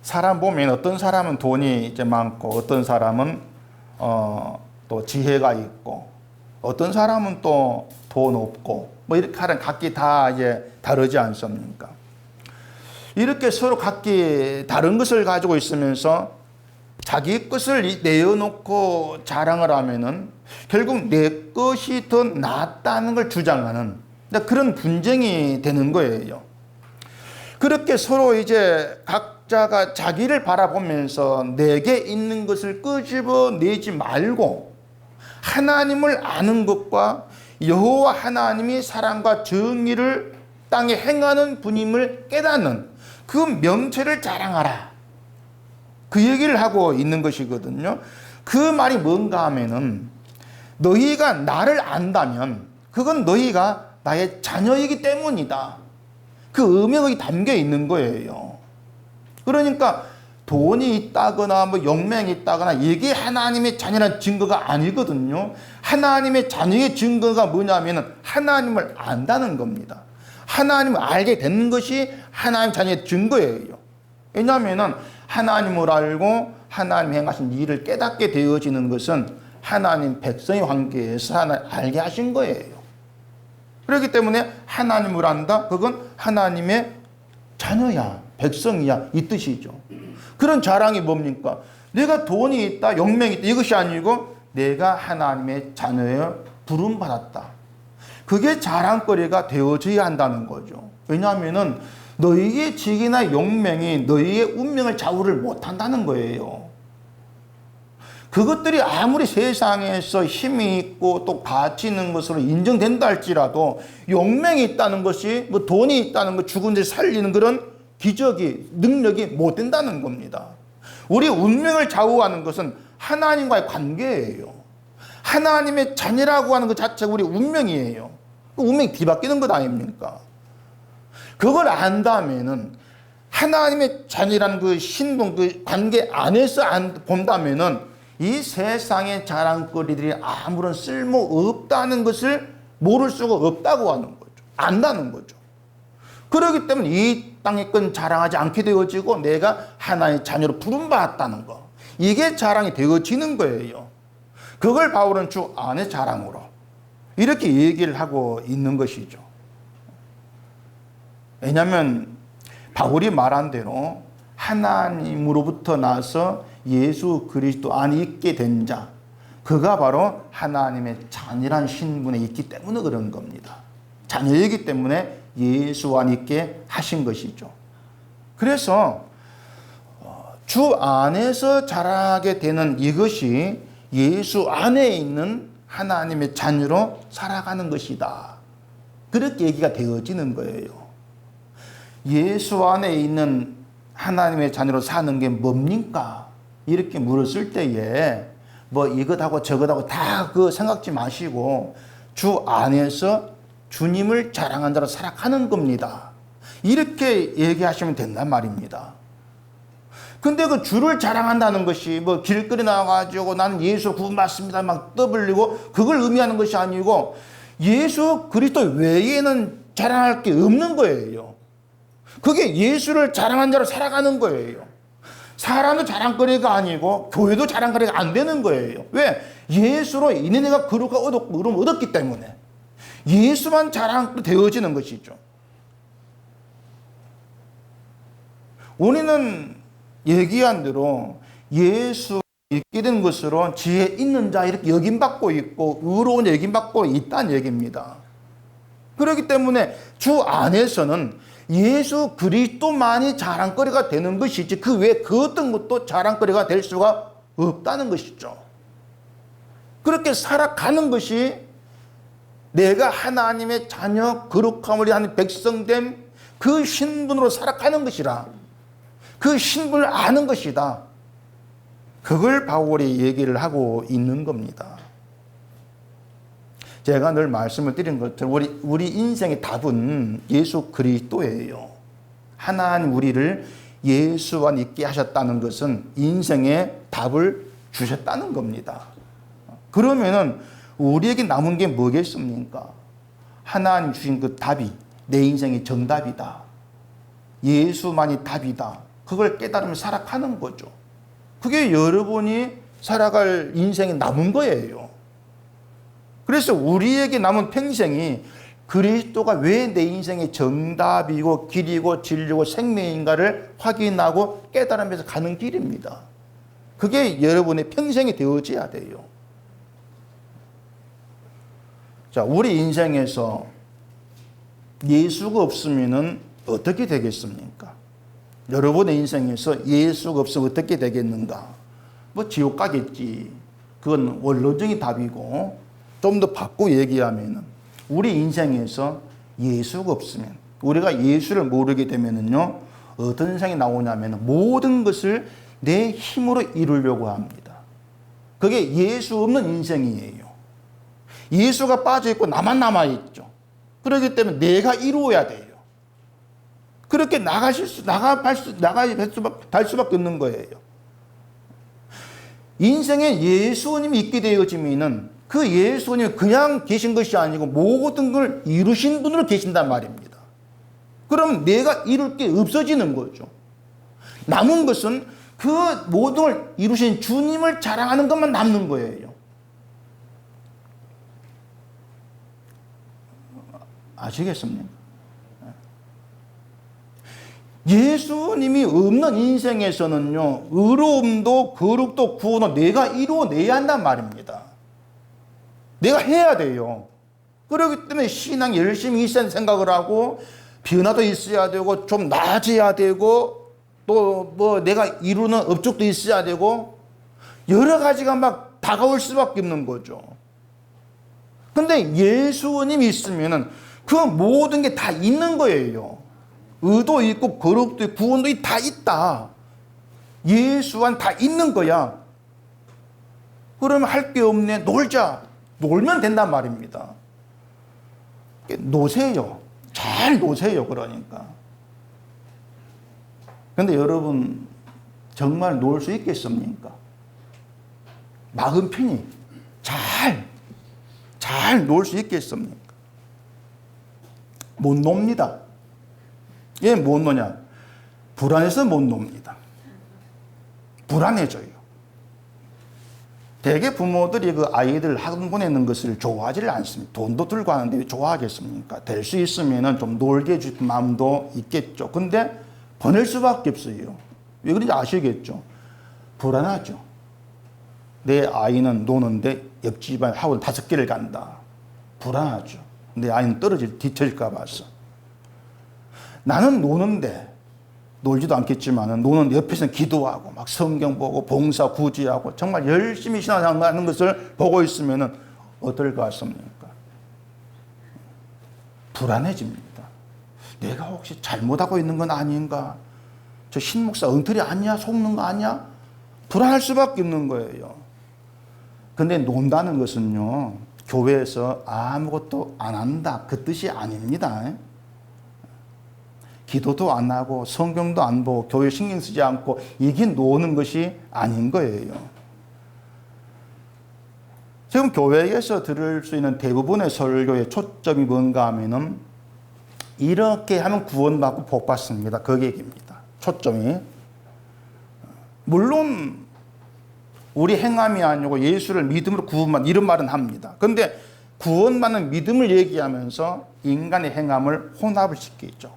사람 보면 어떤 사람은 돈이 이제 많고 어떤 사람은 또 지혜가 있고 어떤 사람은 또 돈 없고 뭐 이렇게 하는 각기 다 이제 다르지 않습니까? 이렇게 서로 각기 다른 것을 가지고 있으면서 자기 것을 내어놓고 자랑을 하면은 결국 내 것이 더 낫다는 걸 주장하는 그런 분쟁이 되는 거예요. 그렇게 서로 이제 각자가 자기를 바라보면서 내게 있는 것을 끄집어내지 말고 하나님을 아는 것과 여호와 하나님이 사랑과 정의를 땅에 행하는 분임을 깨닫는 그 명체를 자랑하라. 그 얘기를 하고 있는 것이거든요. 그 말이 뭔가 하면은 너희가 나를 안다면 그건 너희가 나의 자녀이기 때문이다. 그 의미가 담겨 있는 거예요. 그러니까 돈이 있다거나 뭐 용맹이 있다거나 이게 하나님의 자녀라는 증거가 아니거든요. 하나님의 자녀의 증거가 뭐냐면 하나님을 안다는 겁니다. 하나님을 알게 되는 것이 하나님 자녀의 증거예요. 왜냐하면 하나님을 알고 하나님 행하신 일을 깨닫게 되어지는 것은 하나님 백성의 관계에서 하나님 알게 하신 거예요. 그렇기 때문에 하나님을 안다. 그건 하나님의 자녀야, 백성이야 이 뜻이죠. 그런 자랑이 뭡니까? 내가 돈이 있다, 용맹이 있다 이것이 아니고 내가 하나님의 자녀에 부름받았다. 그게 자랑거리가 되어져야 한다는 거죠. 왜냐하면 너희의 직이나 용맹이 너희의 운명을 좌우를 못한다는 거예요. 그것들이 아무리 세상에서 힘이 있고 또 가치 있는 것으로 인정된다 할지라도 용맹이 있다는 것이 뭐 돈이 있다는 것 죽은 데 살리는 그런 기적이 능력이 못 된다는 겁니다. 우리 운명을 좌우하는 것은 하나님과의 관계예요. 하나님의 자녀라고 하는 것 자체가 우리 운명이에요. 그 운명이 뒤바뀌는 것 아닙니까? 그걸 안다면은 하나님의 자녀라는 그 신분, 그 관계 안에서 본다면은 이 세상의 자랑거리들이 아무런 쓸모 없다는 것을 모를 수가 없다고 하는 거죠. 안다는 거죠. 그렇기 때문에 이 땅의 건 자랑하지 않게 되어지고 내가 하나님의 자녀로 부름받았다는 거. 이게 자랑이 되어지는 거예요. 그걸 바울은 주 안의 자랑으로 이렇게 얘기를 하고 있는 것이죠. 왜냐하면 바울이 말한 대로 하나님으로부터 나서 예수 그리스도 안에 있게 된 자, 그가 바로 하나님의 자녀란 신분에 있기 때문에 그런 겁니다. 자녀이기 때문에 예수 안에 있게 하신 것이죠. 그래서 주 안에서 자라게 되는 이것이 예수 안에 있는 하나님의 자녀로 살아가는 것이다. 그렇게 얘기가 되어지는 거예요. 예수 안에 있는 하나님의 자녀로 사는 게 뭡니까? 이렇게 물었을 때에 뭐 이것하고 저것하고 다 그 생각지 마시고 주 안에서 주님을 자랑한 자로 살아가는 겁니다. 이렇게 얘기하시면 된단 말입니다. 근데 그 주를 자랑한다는 것이 뭐 길거리 나와가지고 나는 예수 구원받습니다 막 떠벌리고 그걸 의미하는 것이 아니고 예수 그리스도 외에는 자랑할 게 없는 거예요. 그게 예수를 자랑한 자로 살아가는 거예요. 사람도 자랑거리가 아니고 교회도 자랑거리가 안 되는 거예요. 왜? 예수로 인해 내가 거룩과 의로움을 얻었기 때문에 예수만 자랑되어지는 것이죠. 우리는 얘기한 대로 예수 믿게 된 것으로 지혜 있는 자 이렇게 여김받고 있고 의로운 여김받고 있다는 얘기입니다. 그렇기 때문에 주 안에서는 예수 그리스도만이 자랑거리가 되는 것이지 그 외에 그 어떤 것도 자랑거리가 될 수가 없다는 것이죠. 그렇게 살아가는 것이 내가 하나님의 자녀 거룩함을 위한 백성됨 그 신분으로 살아가는 것이라 그 신분을 아는 것이다. 그걸 바울이 얘기를 하고 있는 겁니다. 제가 늘 말씀을 드린 것처럼 우리 인생의 답은 예수 그리스도예요. 하나님 우리를 예수와 있게 하셨다는 것은 인생의 답을 주셨다는 겁니다. 그러면은 우리에게 남은 게 뭐겠습니까? 하나님 주신 그 답이 내 인생의 정답이다. 예수만이 답이다. 그걸 깨달으며 살아가는 거죠. 그게 여러분이 살아갈 인생에 남은 거예요. 그래서 우리에게 남은 평생이 그리스도가 왜 내 인생의 정답이고 길이고 진리고 생명인가를 확인하고 깨달으면서 가는 길입니다. 그게 여러분의 평생이 되어져야 돼요. 자, 우리 인생에서 예수가 없으면 어떻게 되겠습니까? 여러분의 인생에서 예수가 없으면 어떻게 되겠는가? 뭐 지옥 가겠지. 그건 원론적인 답이고 좀 더 바꾸고 얘기하면 우리 인생에서 예수가 없으면 우리가 예수를 모르게 되면은요 어떤 현상이 나오냐면 모든 것을 내 힘으로 이루려고 합니다. 그게 예수 없는 인생이에요. 예수가 빠져있고 나만 남아있죠. 그렇기 때문에 내가 이루어야 돼요. 그렇게 달 수밖에 없는 거예요. 인생에 예수님이 있게 되어지면은 그 예수님이 그냥 계신 것이 아니고 모든 걸 이루신 분으로 계신단 말입니다. 그럼 내가 이룰 게 없어지는 거죠. 남은 것은 그 모든 걸 이루신 주님을 자랑하는 것만 남는 거예요. 아시겠습니까? 예수님이 없는 인생에서는요, 의로움도 거룩도 구원도 내가 이루어내야 한단 말입니다. 내가 해야 돼요. 그렇기 때문에 신앙 열심히 있어야 생각을 하고, 변화도 있어야 되고, 좀 나아져야 되고, 또 뭐 내가 이루는 업적도 있어야 되고, 여러 가지가 막 다가올 수밖에 없는 거죠. 근데 예수님이 있으면은 그 모든 게 다 있는 거예요. 의도 있고 거룩도 있고 구원도 다 있다. 예수 안 다 있는 거야. 그러면 할 게 없네. 놀자. 놀면 된단 말입니다. 노세요. 잘 노세요. 그러니까. 근데 여러분 정말 놀 수 있겠습니까? 마음 편히 잘 놀 수 있겠습니까? 못 놉니다. 왜 못 노냐? 불안해서 못 놉니다. 불안해져요. 대개 부모들이 그 아이들 학원 보내는 것을 좋아하지를 않습니다. 돈도 들고 하는데 왜 좋아하겠습니까? 될 수 있으면 좀 놀게 해줄 마음도 있겠죠. 근데 보낼 수밖에 없어요. 왜 그런지 아시겠죠? 불안하죠. 내 아이는 노는데 옆 집안 학원 5개를 간다. 불안하죠. 내 아이는 뒤처질까 봐서. 나는 노는데, 놀지도 않겠지만, 노는 옆에서는 기도하고, 막 성경 보고, 봉사, 구제하고, 정말 열심히 신앙생활하는 것을 보고 있으면 어떨 것 같습니까? 불안해집니다. 내가 혹시 잘못하고 있는 건 아닌가? 저 신목사 엉터리 아니야? 속는 거 아니야? 불안할 수밖에 없는 거예요. 근데 논다는 것은요, 교회에서 아무것도 안 한다. 그 뜻이 아닙니다. 기도도 안 하고 성경도 안 보고 교회 신경 쓰지 않고 이게 노는 것이 아닌 거예요. 지금 교회에서 들을 수 있는 대부분의 설교의 초점이 뭔가 하면은 이렇게 하면 구원받고 복받습니다. 그 얘기입니다. 초점이. 물론 우리 행함이 아니고 예수를 믿음으로 구원받는 이런 말은 합니다. 그런데 구원받는 믿음을 얘기하면서 인간의 행함을 혼합을 시키죠.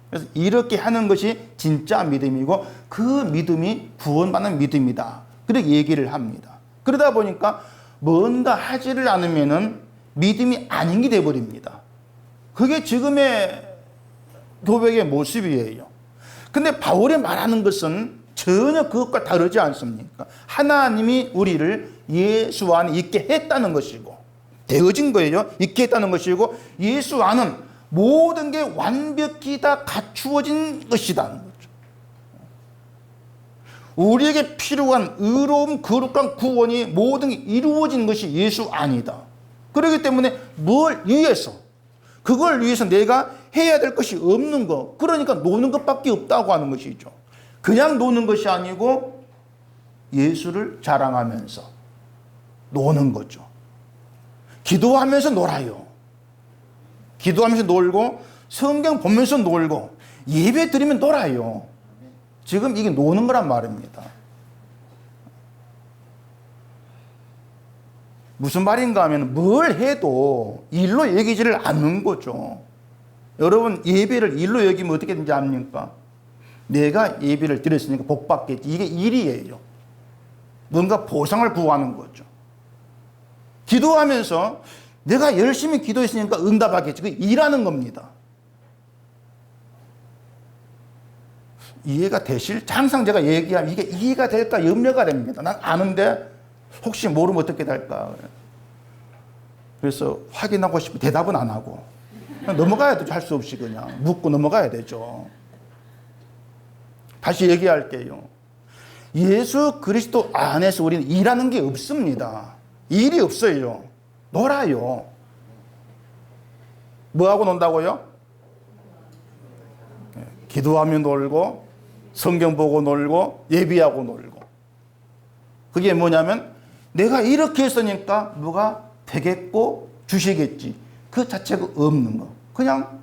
그래서 이렇게 하는 것이 진짜 믿음이고 그 믿음이 구원받는 믿음이다. 그렇게 얘기를 합니다. 그러다 보니까 뭔가 하지를 않으면은 믿음이 아닌 게 돼버립니다. 그게 지금의 교회의 모습이에요. 근데 바울이 말하는 것은 전혀 그것과 다르지 않습니까? 하나님이 우리를 예수 안에 있게 했다는 것이고, 되어진 거예요. 있게 했다는 것이고, 예수 안은 모든 게 완벽히 다 갖추어진 것이라는 거죠. 우리에게 필요한 의로움, 거룩한 구원이 모든 게 이루어진 것이 예수 안이다. 그렇기 때문에 뭘 위해서, 그걸 위해서 내가 해야 될 것이 없는 거, 그러니까 노는 것밖에 없다고 하는 것이죠. 그냥 노는 것이 아니고 예수를 자랑하면서 노는 거죠. 기도하면서 놀아요. 기도하면서 놀고 성경 보면서 놀고 예배 드리면 놀아요. 지금 이게 노는 거란 말입니다. 무슨 말인가 하면 뭘 해도 일로 여기지를 않는 거죠. 여러분 예배를 일로 여기면 어떻게 되는지 압니까? 내가 예배를 드렸으니까 복 받겠지. 이게 일이에요. 뭔가 보상을 구하는 거죠. 기도하면서 내가 열심히 기도했으니까 응답하겠지. 그게 일하는 겁니다. 이해가 되실? 항상 제가 얘기하면 이게 이해가 될까 염려가 됩니다. 난 아는데 혹시 모르면 어떻게 될까. 그래서 확인하고 싶으면 대답은 안 하고 그냥 넘어가야 되죠. 할 수 없이 그냥 묻고 넘어가야 되죠. 다시 얘기할게요. 예수 그리스도 안에서 우리는 일하는 게 없습니다. 일이 없어요. 놀아요. 뭐하고 논다고요? 기도하며 놀고 성경 보고 놀고 예비하고 놀고. 그게 뭐냐면 내가 이렇게 했으니까 뭐가 되겠고 주시겠지. 그 자체가 없는 거. 그냥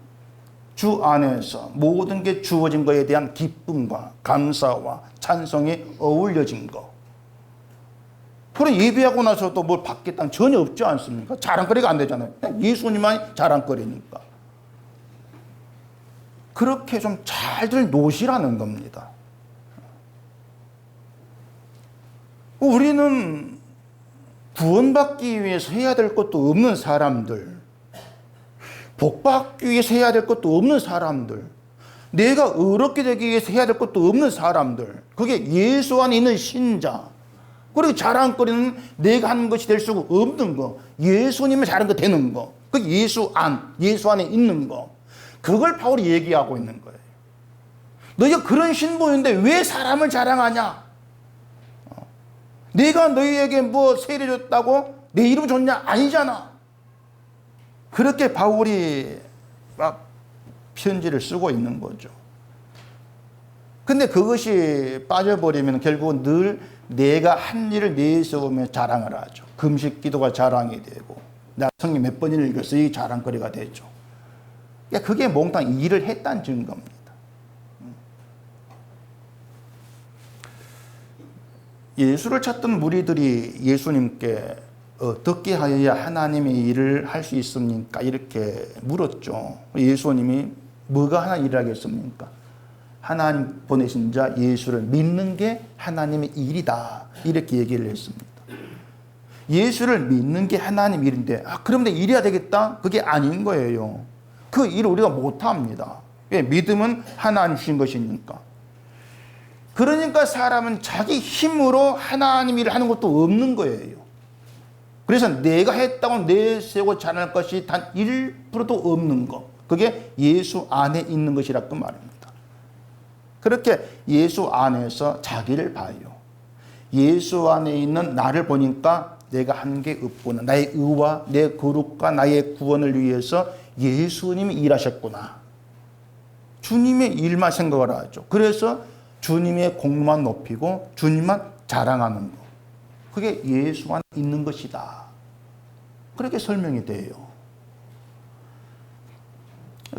주 안에서 모든 게 주어진 것에 대한 기쁨과 감사와 찬송이 어울려진 거. 그럼 예배하고 나서 또 뭘 받겠다는 전혀 없지 않습니까? 자랑거리가 안 되잖아요. 예수님만이 자랑거리니까. 그렇게 좀 잘들 노시라는 겁니다. 우리는 구원받기 위해서 해야 될 것도 없는 사람들, 복받기 위해서 해야 될 것도 없는 사람들, 내가 의롭게 되기 위해서 해야 될 것도 없는 사람들, 그게 예수 안에 있는 신자, 그리고 자랑거리는 내가 하는 것이 될 수가 없는 거, 예수님의 자랑거 되는 거, 그 예수 안에 있는 거, 그걸 바울이 얘기하고 있는 거예요. 너희가 그런 신분인데 왜 사람을 자랑하냐? 내가 너희에게 뭐 세례 줬다고 내 이름 줬냐? 아니잖아. 그렇게 바울이 막 편지를 쓰고 있는 거죠. 근데 그것이 빠져버리면 결국은 늘 내가 한 일을 내세우며 자랑을 하죠. 금식 기도가 자랑이 되고 나 성경 몇 번을 읽었어 이 자랑거리가 되죠. 그게 몽땅 일을 했다는 증거입니다. 예수를 찾던 무리들이 예수님께 어떻게 하여야 하나님의 일을 할 수 있습니까? 이렇게 물었죠. 예수님이 뭐가 하나님 일을 하겠습니까? 하나님 보내신 자 예수를 믿는 게 하나님의 일이다. 이렇게 얘기를 했습니다. 예수를 믿는 게 하나님 일인데 그러면 일해야 되겠다? 그게 아닌 거예요. 그 일을 우리가 못합니다. 왜? 믿음은 하나님 주신 것이니까. 그러니까 사람은 자기 힘으로 하나님 일을 하는 것도 없는 거예요. 그래서 내가 했다고 내세우고 자랑할 것이 단 1%도 없는 것. 그게 예수 안에 있는 것이라고 말입니다. 그렇게 예수 안에서 자기를 봐요. 예수 안에 있는 나를 보니까 내가 한 게 없구나. 나의 의와 내 거룩과 나의 구원을 위해서 예수님이 일하셨구나. 주님의 일만 생각을 하죠. 그래서 주님의 공만 높이고 주님만 자랑하는 것. 그게 예수 안에 있는 것이다. 그렇게 설명이 돼요.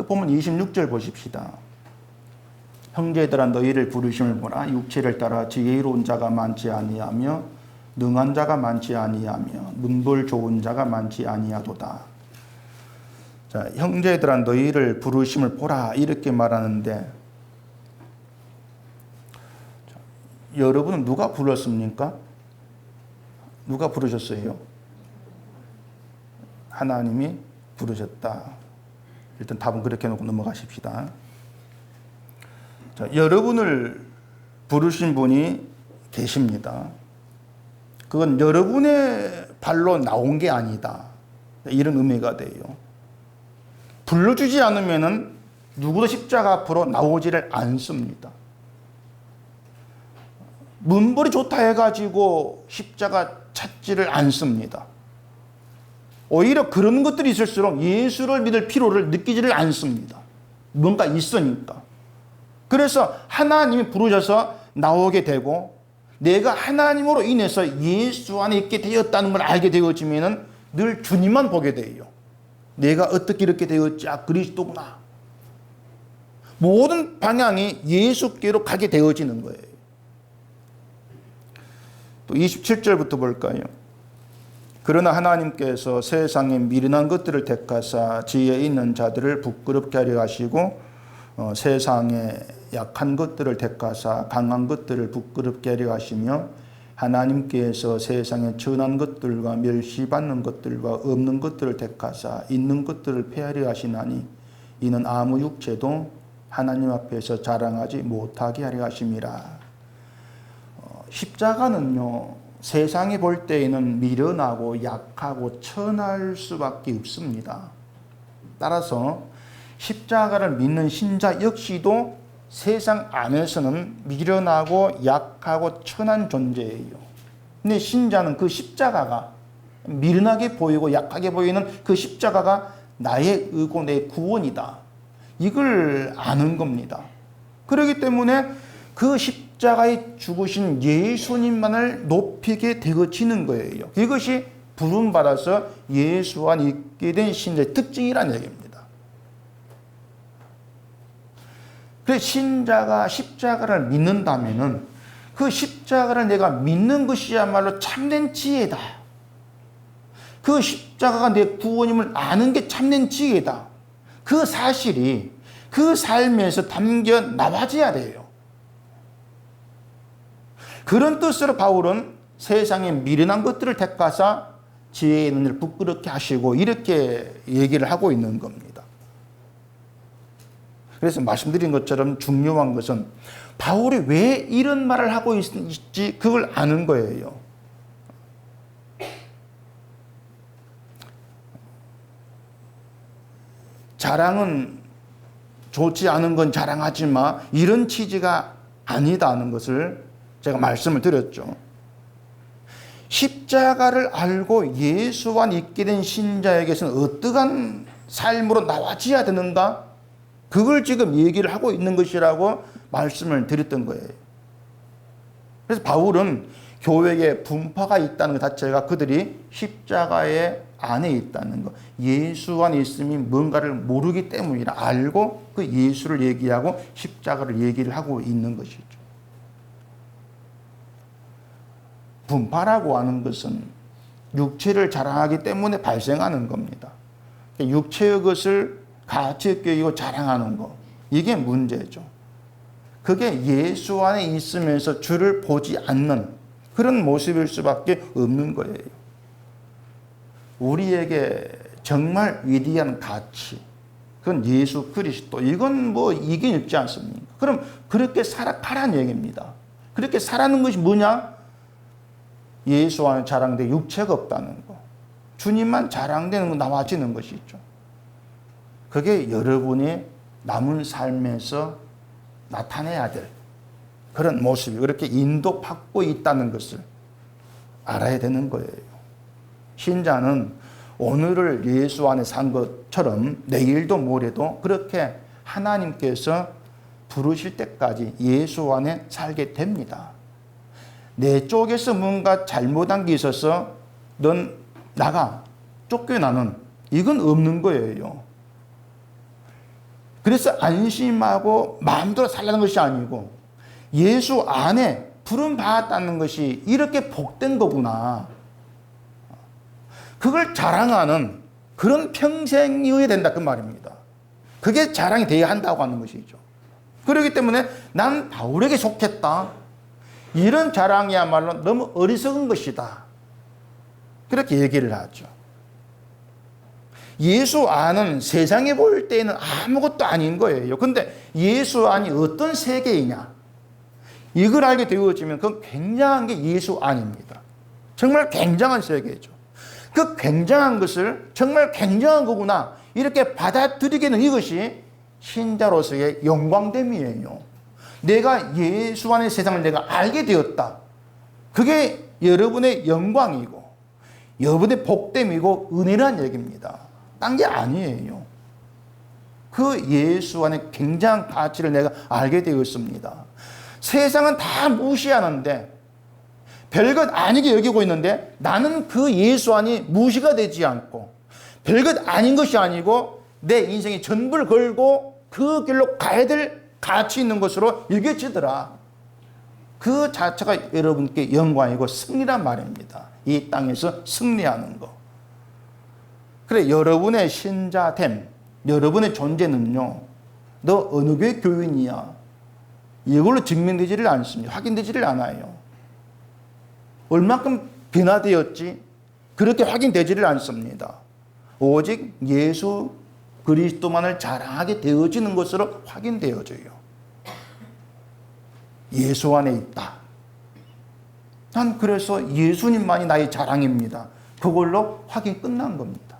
보면 26절 보십시다. 형제들아 너희를 부르심을 보라. 육체를 따라 지혜로운 자가 많지 아니하며 능한 자가 많지 아니하며 문벌 좋은 자가 많지 아니하도다. 자, 형제들아 너희를 부르심을 보라 이렇게 말하는데, 자, 여러분은 누가 불렀습니까? 누가 부르셨어요? 하나님이 부르셨다. 일단 답은 그렇게 해놓고 넘어가십시다. 자, 여러분을 부르신 분이 계십니다. 그건 여러분의 발로 나온 게 아니다. 이런 의미가 돼요. 불러주지 않으면은 누구도 십자가 앞으로 나오지를 않습니다. 문벌이 좋다 해가지고 십자가 찾지를 않습니다. 오히려 그런 것들이 있을수록 예수를 믿을 필요를 느끼지를 않습니다. 뭔가 있으니까. 그래서 하나님이 부르셔서 나오게 되고 내가 하나님으로 인해서 예수 안에 있게 되었다는 걸 알게 되어지면 늘 주님만 보게 돼요. 내가 어떻게 이렇게 되었지? 아, 그리스도구나. 모든 방향이 예수께로 가게 되어지는 거예요. 또 27절부터 볼까요? 그러나 하나님께서 세상에 미련한 것들을 택하사 지혜 있는 자들을 부끄럽게 하려 하시고 세상에 약한 것들을 택하사 강한 것들을 부끄럽게 하려 하시며 하나님께서 세상에 천한 것들과 멸시받는 것들과 없는 것들을 택하사 있는 것들을 폐하려 하시나니 이는 아무 육체도 하나님 앞에서 자랑하지 못하게 하려 하심이라. 십자가는요, 세상이 볼 때에는 미련하고 약하고 천할 수밖에 없습니다. 따라서 십자가를 믿는 신자 역시도 세상 안에서는 미련하고 약하고 천한 존재예요. 근데 신자는 그 십자가가 미련하게 보이고 약하게 보이는 그 십자가가 나의 의고 내 구원이다. 이걸 아는 겁니다. 그렇기 때문에 그 십자가에 죽으신 예수님만을 높이게 되어지는 거예요. 이것이 부름받아서 예수 안에 있게 된 신자의 특징이라는 얘기입니다. 그래서 신자가 십자가를 믿는다면은 그 십자가를 내가 믿는 것이야말로 참된 지혜다. 그 십자가가 내 구원임을 아는 게 참된 지혜다. 그 사실이 그 삶에서 담겨 나와져야 돼요. 그런 뜻으로 바울은 세상에 미련한 것들을 택하사 지혜 있는 일을 부끄럽게 하시고 이렇게 얘기를 하고 있는 겁니다. 그래서 말씀드린 것처럼 중요한 것은 바울이 왜 이런 말을 하고 있는지 그걸 아는 거예요. 자랑은 좋지 않은 건 자랑하지 마. 이런 취지가 아니다는 것을 제가 말씀을 드렸죠. 십자가를 알고 예수 안에 있게 된 신자에게서는 어떠한 삶으로 나와져야 되는가? 그걸 지금 얘기를 하고 있는 것이라고 말씀을 드렸던 거예요. 그래서 바울은 교회에 분파가 있다는 것 자체가 그들이 십자가의 안에 있다는 것, 예수 안에 있음이 뭔가를 모르기 때문이라 알고 그 예수를 얘기하고 십자가를 얘기를 하고 있는 것이죠. 분파라고 하는 것은 육체를 자랑하기 때문에 발생하는 겁니다. 육체의 것을 가치 여기고 자랑하는 것, 이게 문제죠. 그게 예수 안에 있으면서 주를 보지 않는 그런 모습일 수밖에 없는 거예요. 우리에게 정말 위대한 가치, 그건 예수 그리스도, 이건 뭐 이견 없지 않습니까? 그럼 그렇게 살아가라는 얘기입니다. 그렇게 살아가는 것이 뭐냐? 예수 안에 자랑되 육체가 없다는 거, 주님만 자랑되는 거 나와지는 것이죠. 그게 여러분이 남은 삶에서 나타내야 될 그런 모습이 그렇게 인도받고 있다는 것을 알아야 되는 거예요. 신자는 오늘을 예수 안에 산 것처럼 내일도 모레도 그렇게 하나님께서 부르실 때까지 예수 안에 살게 됩니다. 내 쪽에서 뭔가 잘못한 게 있어서 넌 나가, 쫓겨나는, 이건 없는 거예요. 그래서 안심하고 마음대로 살라는 것이 아니고 예수 안에 부름 받았다는 것이 이렇게 복된 거구나. 그걸 자랑하는 그런 평생이어야 된다 그 말입니다. 그게 자랑이 되어야 한다고 하는 것이죠. 그렇기 때문에 난 바울에게 속했다. 이런 자랑이야말로 너무 어리석은 것이다. 그렇게 얘기를 하죠. 예수 안은 세상에 볼 때는 아무것도 아닌 거예요. 근데 예수 안이 어떤 세계이냐? 이걸 알게 되어지면 그건 굉장한 게 예수 안입니다. 정말 굉장한 세계죠. 그 굉장한 것을 정말 굉장한 거구나 이렇게 받아들이게 되는 이것이 신자로서의 영광됨이에요. 내가 예수 안의 세상을 내가 알게 되었다. 그게 여러분의 영광이고 여러분의 복됨이고 은혜란 얘기입니다. 딴 게 아니에요. 그 예수 안에 굉장한 가치를 내가 알게 되었습니다. 세상은 다 무시하는데 별것 아니게 여기고 있는데 나는 그 예수 안이 무시가 되지 않고 별것 아닌 것이 아니고 내 인생의 전부를 걸고 그 길로 가야 될 가치 있는 것으로 여겨지더라. 그 자체가 여러분께 영광이고 승리란 말입니다. 이 땅에서 승리하는 거. 그래, 여러분의 신자됨, 여러분의 존재는요, 너 어느 교회 교인이야? 이걸로 증명되지를 않습니다. 확인되지를 않아요. 얼마큼 변화되었지? 그렇게 확인되지를 않습니다. 오직 예수 그리스도만을 자랑하게 되어지는 것으로 확인되어져요. 예수 안에 있다. 난 그래서 예수님만이 나의 자랑입니다. 그걸로 확인 끝난 겁니다.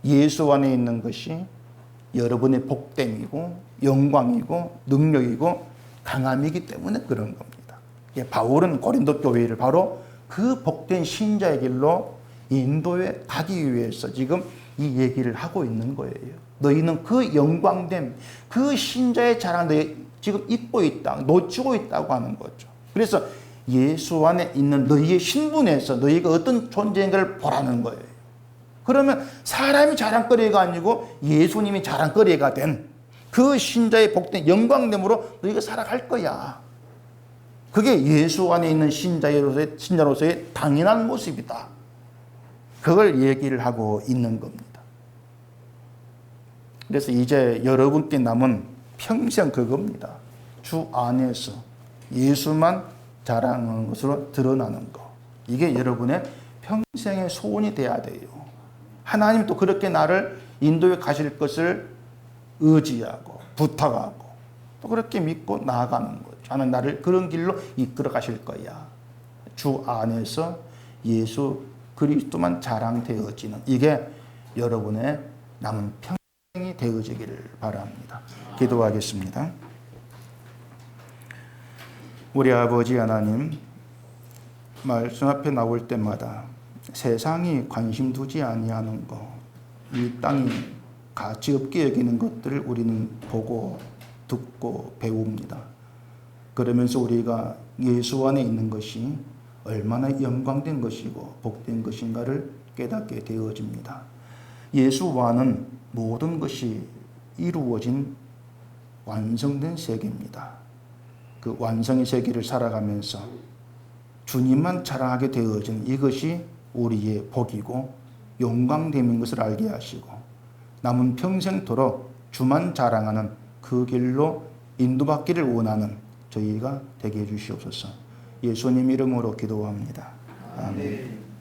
예수 안에 있는 것이 여러분의 복됨이고 영광이고 능력이고 강함이기 때문에 그런 겁니다. 바울은 고린도 교회를 바로 그 복된 신자의 길로 인도에 가기 위해서 지금 이 얘기를 하고 있는 거예요. 너희는 그 영광됨, 그 신자의 자랑 너희 지금 입고 있다, 놓치고 있다고 하는 거죠. 그래서 예수 안에 있는 너희의 신분에서 너희가 어떤 존재인가를 보라는 거예요. 그러면 사람이 자랑거리가 아니고 예수님이 자랑거리가 된 그 신자의 복된 영광됨으로 너희가 살아갈 거야. 그게 예수 안에 있는 신자로서의 당연한 모습이다. 그걸 얘기를 하고 있는 겁니다. 그래서 이제 여러분께 남은 평생 그겁니다. 주 안에서 예수만 자랑하는 것으로 드러나는 것. 이게 여러분의 평생의 소원이 돼야 돼요. 하나님 또 그렇게 나를 인도에 가실 것을 의지하고 부탁하고 또 그렇게 믿고 나아가는 거죠. 하나님 나를 그런 길로 이끌어 가실 거야. 주 안에서 예수 그리스도만 자랑되어지는 이게 여러분의 남은 평생이 되어지기를 바랍니다. 기도하겠습니다. 우리 아버지 하나님, 말씀 앞에 나올 때마다 세상이 관심 두지 아니하는 것, 이 땅이 가치 없게 여기는 것들을 우리는 보고 듣고 배웁니다. 그러면서 우리가 예수 안에 있는 것이 얼마나 영광된 것이고 복된 것인가를 깨닫게 되어집니다. 예수 안은 모든 것이 이루어진 완성된 세계입니다. 그 완성의 세계를 살아가면서 주님만 자랑하게 되어진 이것이 우리의 복이고 영광됨인 것을 알게 하시고 남은 평생토록 주만 자랑하는 그 길로 인도받기를 원하는 저희가 되게 해주시옵소서. 예수님 이름으로 기도합니다. 아멘.